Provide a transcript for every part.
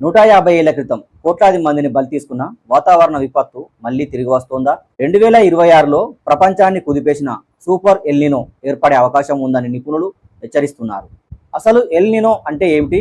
150 ఏళ్ల క్రితం కోట్లాది మందిని బలి తీసుకున్న వాతావరణ విపత్తు మళ్లీ తిరిగి వస్తోందా? 2026లో ప్రపంచాన్ని కుదిపేసిన సూపర్ ఎల్నినో ఏర్పడే అవకాశం ఉందని నిపుణులు హెచ్చరిస్తున్నారు. అసలు ఎల్నినో అంటే ఏమిటి?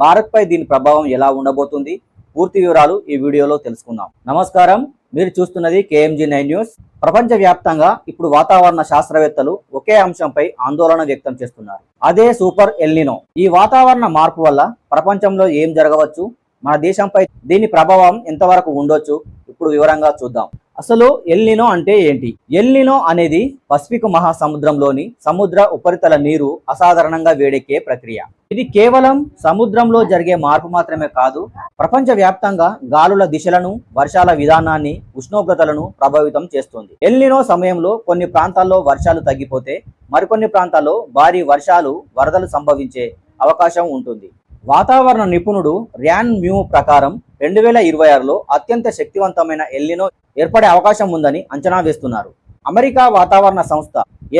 భారత్పై దీని ప్రభావం ఎలా ఉండబోతుంది? పూర్తి వివరాలు ఈ వీడియోలో తెలుసుకుందాం. నమస్కారం, మీరు చూస్తున్నది KMG9 న్యూస్. ప్రపంచవ్యాప్తంగా ఇప్పుడు వాతావరణ శాస్త్రవేత్తలు ఒకే అంశంపై ఆందోళన వ్యక్తం చేస్తున్నారు. అదే సూపర్ ఎల్నినో. ఈ వాతావరణ మార్పు వల్ల ప్రపంచంలో ఏం జరగవచ్చు, మన దేశంపై దీని ప్రభావం ఎంతవరకు ఉండొచ్చు, ఇప్పుడు వివరంగా చూద్దాం. అసలు ఎల్నినో అంటే ఏంటి? ఎల్నినో అనేది పసిఫిక్ మహాసముద్రంలోని సముద్ర ఉపరితల నీరు అసాధారణంగా వేడెక్కే ప్రక్రియ. ఇది కేవలం సముద్రంలో జరిగే మార్పు మాత్రమే కాదు, ప్రపంచ వ్యాప్తంగా గాలుల దిశలను, వర్షాల విధానాన్ని, ఉష్ణోగ్రతలను ప్రభావితం చేస్తుంది. ఎల్నినో సమయంలో కొన్ని ప్రాంతాల్లో వర్షాలు తగ్గిపోతే మరికొన్ని ప్రాంతాల్లో భారీ వర్షాలు, వరదలు సంభవించే అవకాశం ఉంటుంది. వాతావరణ నిపుణుడు ర్యాన్ మ్యూ ప్రకారం 2026లో అత్యంత శక్తివంతమైన ఎల్నినో ఏర్పడే అవకాశం ఉందని అంచనా వేస్తున్నారు. అమెరికా వాతావరణ సంస్థ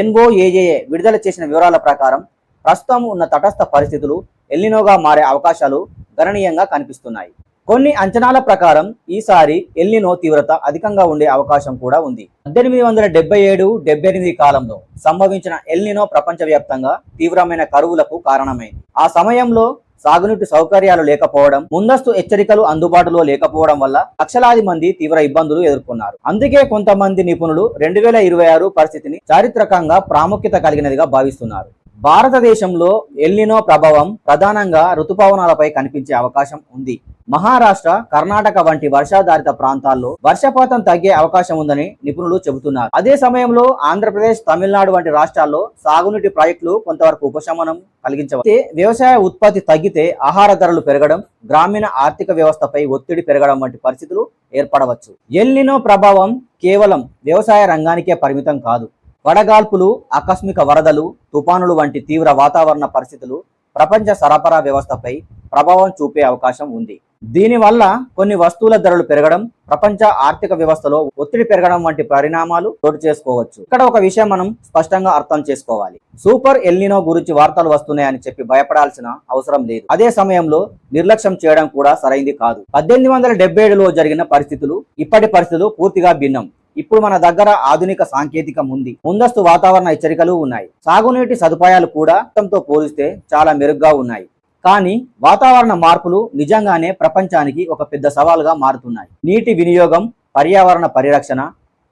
NOAA విడుదల చేసిన వివరాల ప్రకారం ప్రస్తుతం ఉన్న తటస్థ పరిస్థితులు ఎల్నినోగా మారే అవకాశాలు గణనీయంగా కనిపిస్తున్నాయి. కొన్ని అంచనాల ప్రకారం ఈసారి ఎల్నినో తీవ్రత అధికంగా ఉండే అవకాశం కూడా ఉంది. 1877-78 కాలంలో సంభవించిన ఎల్నినో ప్రపంచవ్యాప్తంగా తీవ్రమైన కరువులకు కారణమైంది. ఆ సమయంలో సాగునీటి సౌకర్యాలు లేకపోవడం, ముందస్తు హెచ్చరికలు అందుబాటులో లేకపోవడం వల్ల లక్షలాది మంది తీవ్ర ఇబ్బందులు ఎదుర్కొన్నారు. అందుకే కొంతమంది నిపుణులు 2026 పరిస్థితిని చారిత్రకంగా ప్రాముఖ్యత కలిగినదిగా భావిస్తున్నారు. భారతదేశంలో ఎల్నినో ప్రభావం ప్రధానంగా ఋతుపవనాలపై కనిపించే అవకాశం ఉంది. మహారాష్ట్ర, కర్ణాటక వంటి వర్షాధారిత ప్రాంతాల్లో వర్షపాతం తగ్గే అవకాశం ఉందని నిపుణులు చెబుతున్నారు. అదే సమయంలో ఆంధ్రప్రదేశ్, తమిళనాడు వంటి రాష్ట్రాల్లో సాగునీటి ప్రాజెక్టులు కొంతవరకు ఉపశమనం కలిగించవచ్చు. వ్యవసాయ ఉత్పత్తి తగ్గితే ఆహార ధరలు పెరగడం, గ్రామీణ ఆర్థిక వ్యవస్థపై ఒత్తిడి పెరగడం వంటి పరిస్థితులు ఏర్పడవచ్చు. ఎల్నినో ప్రభావం కేవలం వ్యవసాయ రంగానికే పరిమితం కాదు. వడగాల్పులు, ఆకస్మిక వరదలు, తుఫానులు వంటి తీవ్ర వాతావరణ పరిస్థితులు ప్రపంచ సరఫరా వ్యవస్థపై ప్రభావం చూపే అవకాశం ఉంది. దీనివల్ల కొన్ని వస్తువుల ధరలు పెరగడం, ప్రపంచ ఆర్థిక వ్యవస్థలో ఒత్తిడి పెరగడం వంటి పరిణామాలు చోటు చేసుకోవచ్చు. ఇక్కడ ఒక విషయం మనం స్పష్టంగా అర్థం చేసుకోవాలి. సూపర్ ఎల్నినో గురించి వార్తలు వస్తున్నాయని చెప్పి భయపడాల్సిన అవసరం లేదు. అదే సమయంలో నిర్లక్ష్యం చేయడం కూడా సరైంది కాదు. 1877లో జరిగిన పరిస్థితులు, ఇప్పటి పరిస్థితులు పూర్తిగా భిన్నం. ఇప్పుడు మన దగ్గర ఆధునిక సాంకేతికం ఉంది, ముందస్తు వాతావరణ హెచ్చరికలు ఉన్నాయి, సాగునీటి సదుపాయాలు కూడా గతంతో పోలిస్తే చాలా మెరుగ్గా ఉన్నాయి. కానీ వాతావరణ మార్పులు నిజంగానే ప్రపంచానికి ఒక పెద్ద సవాల్గా మారుతున్నాయి. నీటి వినియోగం, పర్యావరణ పరిరక్షణ,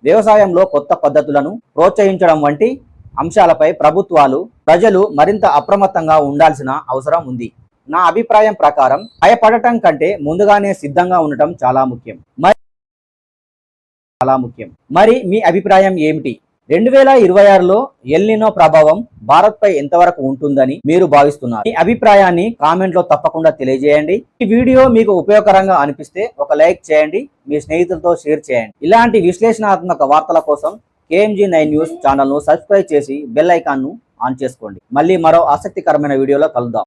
వ్యవసాయంలో కొత్త పద్ధతులను ప్రోత్సహించడం వంటి అంశాలపై ప్రభుత్వాలు, ప్రజలు మరింత అప్రమత్తంగా ఉండాల్సిన అవసరం ఉంది. నా అభిప్రాయం ప్రకారం భయపడటం కంటే ముందుగానే సిద్ధంగా ఉండటం చాలా ముఖ్యం. మరి మీ అభిప్రాయం ఏమిటి? 2026లో ఎల్నినో ప్రభావం భారత్పై ఎంతవరకు ఉంటుందని మీరు భావిస్తున్నారు? మీ అభిప్రాయాన్ని కామెంట్లో తప్పకుండా తెలియజేయండి. ఈ వీడియో మీకు ఉపయోగకరంగా అనిపిస్తే ఒక లైక్ చేయండి, మీ స్నేహితులతో షేర్ చేయండి. ఇలాంటి విశ్లేషణాత్మక వార్తల కోసం KMG9 న్యూస్ ఛానల్ను సబ్స్క్రైబ్ చేసి బెల్ ఐకాన్ను ఆన్ చేసుకోండి. మళ్ళీ మరో ఆసక్తికరమైన వీడియోలో కలుద్దాం.